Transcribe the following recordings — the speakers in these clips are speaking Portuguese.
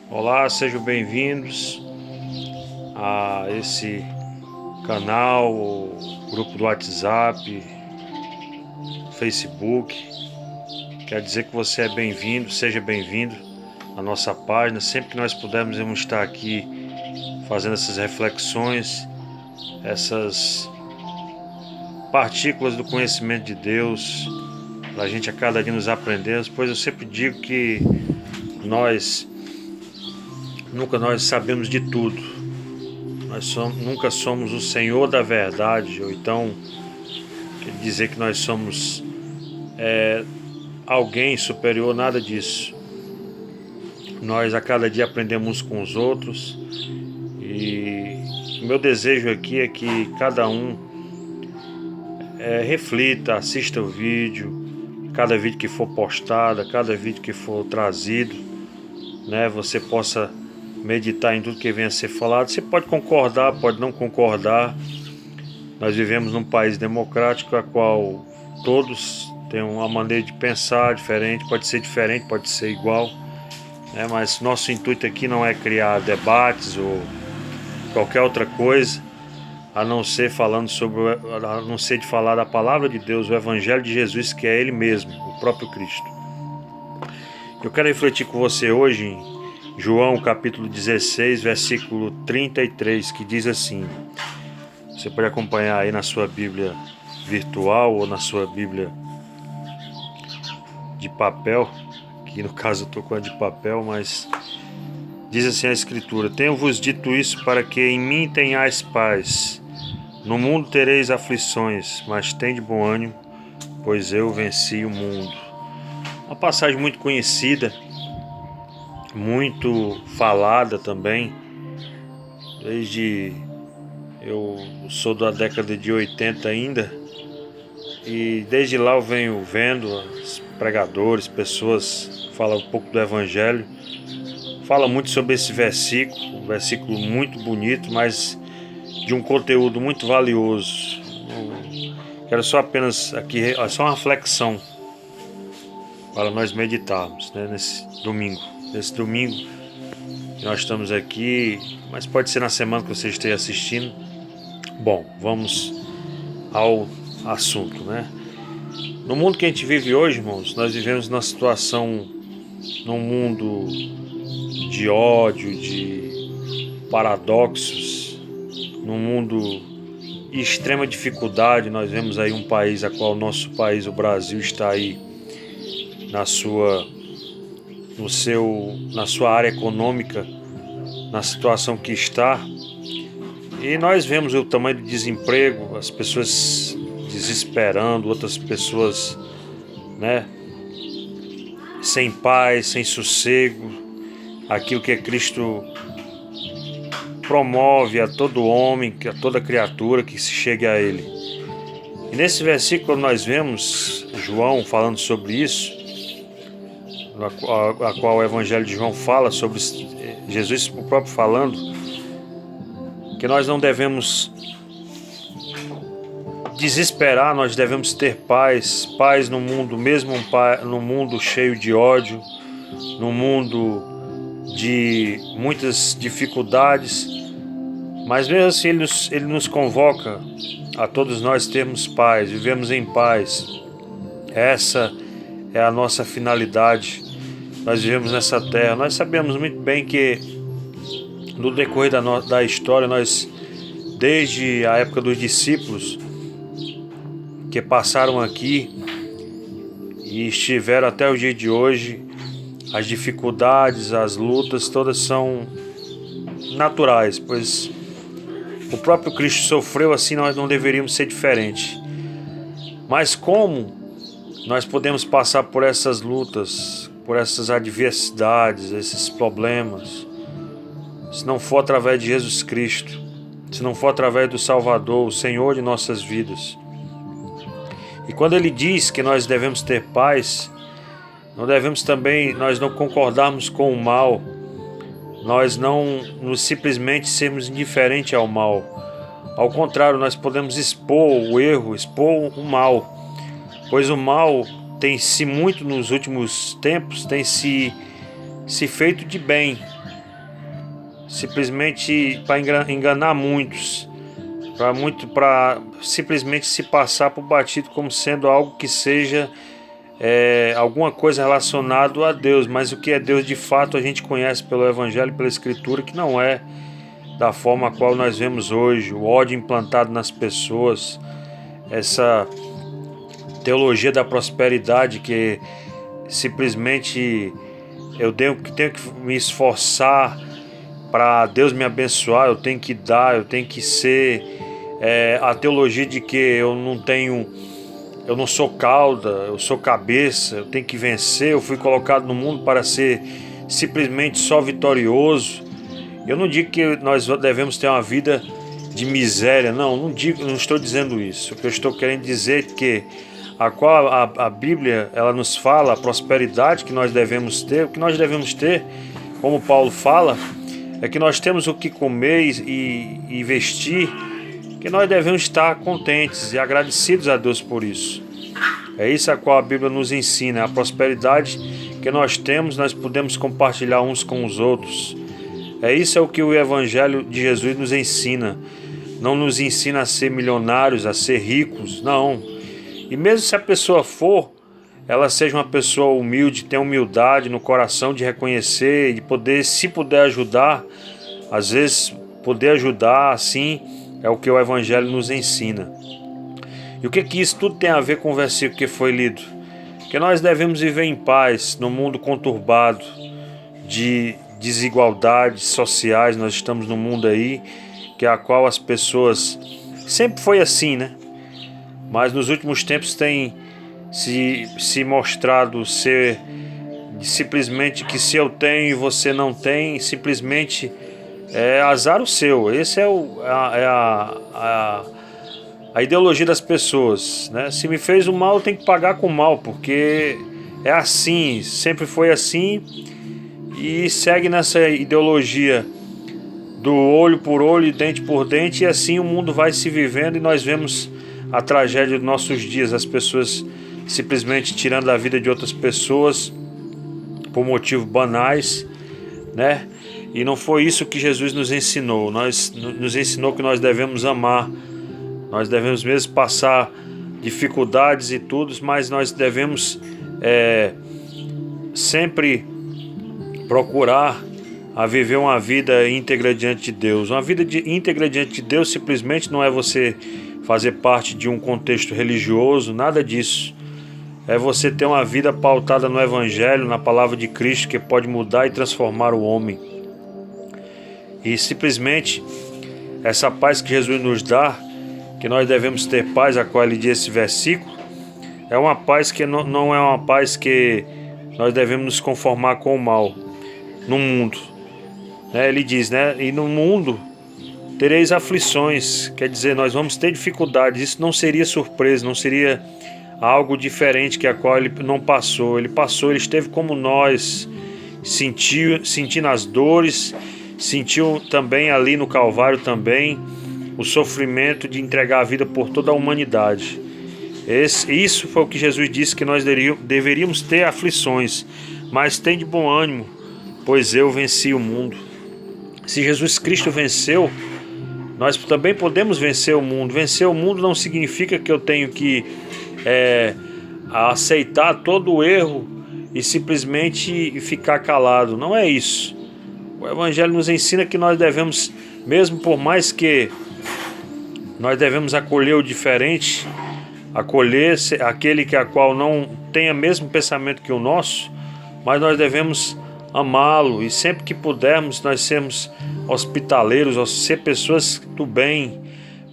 Olá, sejam bem-vindos a esse canal, ou grupo do WhatsApp, Facebook. Quer dizer que você é bem-vindo, seja bem-vindo à nossa página. Sempre que nós pudermos, vamos estar aqui fazendo essas reflexões, essas partículas do conhecimento de Deus, para a gente a cada dia nos aprender, pois eu sempre digo que nunca nós sabemos de tudo. Nunca somos o Senhor da verdade, ou então quer dizer que nós somos alguém superior, nada disso. Nós a cada dia aprendemos com os outros e o meu desejo aqui é que cada um reflita, assista o vídeo, cada vídeo que for postado, cada vídeo que for trazido, né, você possa meditar em tudo que venha a ser falado. Você pode concordar, pode não concordar. Nós vivemos num país democrático a qual todos têm uma maneira de pensar diferente, pode ser igual, né? Mas nosso intuito aqui não é criar debates ou qualquer outra coisa, a não ser de falar da palavra de Deus, o Evangelho de Jesus, que é Ele mesmo, o próprio Cristo. Eu quero refletir com você hoje em João capítulo 16, versículo 33, que diz assim. Você pode acompanhar aí na sua Bíblia virtual ou na sua Bíblia de papel, que no caso eu estou com a de papel, mas diz assim a Escritura: Tenho-vos dito isso para que em mim tenhais paz. No mundo tereis aflições, mas tende bom ânimo, pois eu venci o mundo. Uma passagem muito conhecida, muito falada também, eu sou da década de 80 ainda, e desde lá eu venho vendo os pregadores, pessoas falam um pouco do Evangelho, fala muito sobre esse versículo, um versículo muito bonito, mas de um conteúdo muito valioso. Eu quero só apenas aqui, só uma reflexão para nós meditarmos, né, nesse domingo que nós estamos aqui, mas pode ser na semana que você esteja assistindo. Bom, vamos ao assunto, né? No mundo que a gente vive hoje, irmãos, nós vivemos num mundo de ódio, de paradoxos, num mundo de extrema dificuldade. Nós vemos aí um país, o nosso país, o Brasil, está aí na sua área econômica, na situação que está. E nós vemos o tamanho do desemprego, as pessoas desesperando, outras pessoas, né, sem paz, sem sossego. Aquilo que Cristo promove a todo homem, a toda criatura que se chegue a Ele. E nesse versículo nós vemos João falando sobre isso, a qual o Evangelho de João fala sobre Jesus o próprio falando, que nós não devemos desesperar, nós devemos ter paz no mundo, mesmo no mundo cheio de ódio, no mundo de muitas dificuldades, mas mesmo assim ele nos convoca a todos nós termos paz, vivemos em paz. Essa é a nossa finalidade. Nós vivemos nessa terra, nós sabemos muito bem que no decorrer da história, desde a época dos discípulos que passaram aqui e estiveram até o dia de hoje, as dificuldades, as lutas, todas são naturais, pois o próprio Cristo sofreu assim, nós não deveríamos ser diferente. Mas como nós podemos passar por essas lutas, por essas adversidades, esses problemas, se não for através de Jesus Cristo, se não for através do Salvador, o Senhor de nossas vidas? E quando Ele diz que nós devemos ter paz, nós não concordarmos com o mal, nós não simplesmente sermos indiferentes ao mal. Ao contrário, nós podemos expor o erro, expor o mal, pois o mal tem se muito nos últimos tempos, tem se feito de bem, simplesmente para enganar muitos, para simplesmente se passar por batido como sendo algo que seja alguma coisa relacionada a Deus, mas o que é Deus de fato a gente conhece pelo Evangelho e pela Escritura, que não é da forma a qual nós vemos hoje, o ódio implantado nas pessoas, essa teologia da prosperidade que simplesmente eu tenho que me esforçar para Deus me abençoar, eu tenho que dar, eu tenho que ser a teologia de que eu não sou cauda, eu sou cabeça, eu tenho que vencer, eu fui colocado no mundo para ser simplesmente só vitorioso. Eu não digo que nós devemos ter uma vida de miséria, não estou dizendo isso. O que eu estou querendo dizer é que a Bíblia ela nos fala a prosperidade que nós devemos ter, o que nós devemos ter, como Paulo fala, é que nós temos o que comer e vestir, que nós devemos estar contentes e agradecidos a Deus por isso. É isso a qual a Bíblia nos ensina, a prosperidade que nós temos, nós podemos compartilhar uns com os outros. Isso é o que o Evangelho de Jesus nos ensina. Não nos ensina a ser milionários, a ser ricos, não. E mesmo se a pessoa for, ela seja uma pessoa humilde, tenha humildade no coração de reconhecer e de poder, se puder ajudar, às vezes poder ajudar assim é o que o Evangelho nos ensina. E o que isso tudo tem a ver com o versículo que foi lido? Que nós devemos viver em paz no mundo conturbado de desigualdades sociais. Nós estamos num mundo aí que a qual as pessoas sempre foi assim, né? Mas nos últimos tempos tem se mostrado ser simplesmente que se eu tenho e você não tem, simplesmente é azar o seu. Esse é a ideologia das pessoas, né? Se me fez o mal, eu tenho que pagar com o mal, porque é assim, sempre foi assim, e segue nessa ideologia do olho por olho e dente por dente, e assim o mundo vai se vivendo, e nós vemos a tragédia dos nossos dias, as pessoas simplesmente tirando a vida de outras pessoas por motivos banais, né? E não foi isso que Jesus nos ensinou. Nos ensinou que nós devemos amar, nós devemos mesmo passar dificuldades e tudo, mas nós devemos sempre procurar a viver uma vida íntegra diante de Deus. Uma vida íntegra diante de Deus simplesmente não é você fazer parte de um contexto religioso, nada disso. É você ter uma vida pautada no Evangelho, na palavra de Cristo, que pode mudar e transformar o homem. E simplesmente essa paz que Jesus nos dá, que nós devemos ter paz, a qual ele diz esse versículo, é uma paz que não é uma paz que nós devemos nos conformar com o mal no mundo. Ele diz, né? E no mundo tereis aflições, quer dizer, nós vamos ter dificuldades. Isso não seria surpresa, não seria algo diferente que a qual ele não passou. Ele passou, ele esteve como nós, sentindo as dores, sentiu também ali no Calvário também o sofrimento de entregar a vida por toda a humanidade. Isso foi o que Jesus disse, que nós deveríamos ter aflições, mas tem de bom ânimo, pois eu venci o mundo. Se Jesus Cristo venceu, nós também podemos vencer o mundo. Vencer o mundo não significa que eu tenho que aceitar todo o erro e simplesmente ficar calado. Não é isso. O Evangelho nos ensina que nós devemos, mesmo por mais que nós devemos acolher o diferente, acolher aquele que a qual não tenha o mesmo pensamento que o nosso, mas nós devemos amá-lo, e sempre que pudermos nós sermos hospitaleiros, ser pessoas do bem,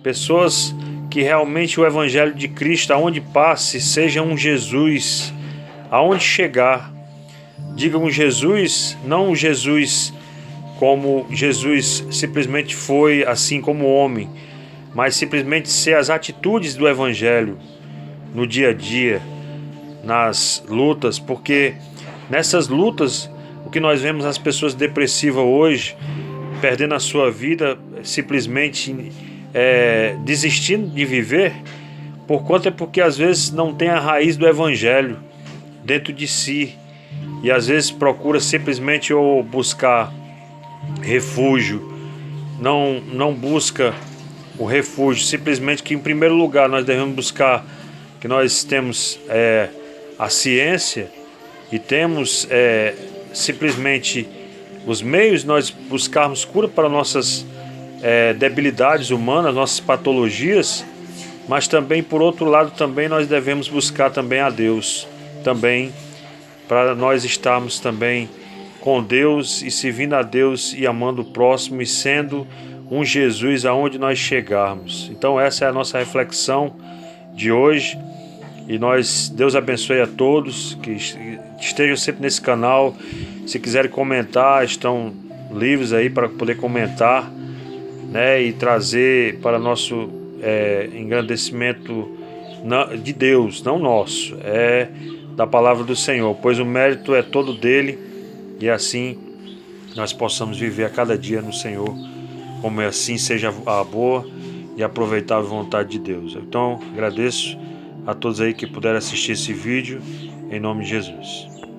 pessoas que realmente o Evangelho de Cristo, aonde passe, seja um Jesus, aonde chegar, diga um Jesus, não um Jesus como Jesus simplesmente foi assim como homem, mas simplesmente ser as atitudes do Evangelho no dia a dia, nas lutas, porque nessas lutas o que nós vemos as pessoas depressivas hoje, perdendo a sua vida, simplesmente desistindo de viver, porque às vezes não tem a raiz do Evangelho dentro de si, e às vezes procura simplesmente ou buscar refúgio, não busca o refúgio, simplesmente que em primeiro lugar nós devemos buscar, que nós temos a ciência e temos simplesmente os meios de nós buscarmos cura para nossas debilidades humanas, nossas patologias, mas também por outro lado também nós devemos buscar também a Deus, também para nós estarmos também com Deus e servindo a Deus e amando o próximo e sendo um Jesus aonde nós chegarmos. Então essa é a nossa reflexão de hoje e Deus abençoe a todos que estejam sempre nesse canal. Se quiserem comentar, estão livres aí para poder comentar, né, e trazer para nosso engrandecimento de Deus, não nosso, da palavra do Senhor, pois o mérito é todo dele, e assim nós possamos viver a cada dia no Senhor, como assim seja a boa e aproveitável vontade de Deus. Então agradeço a todos aí que puderam assistir esse vídeo, em nome de Jesus.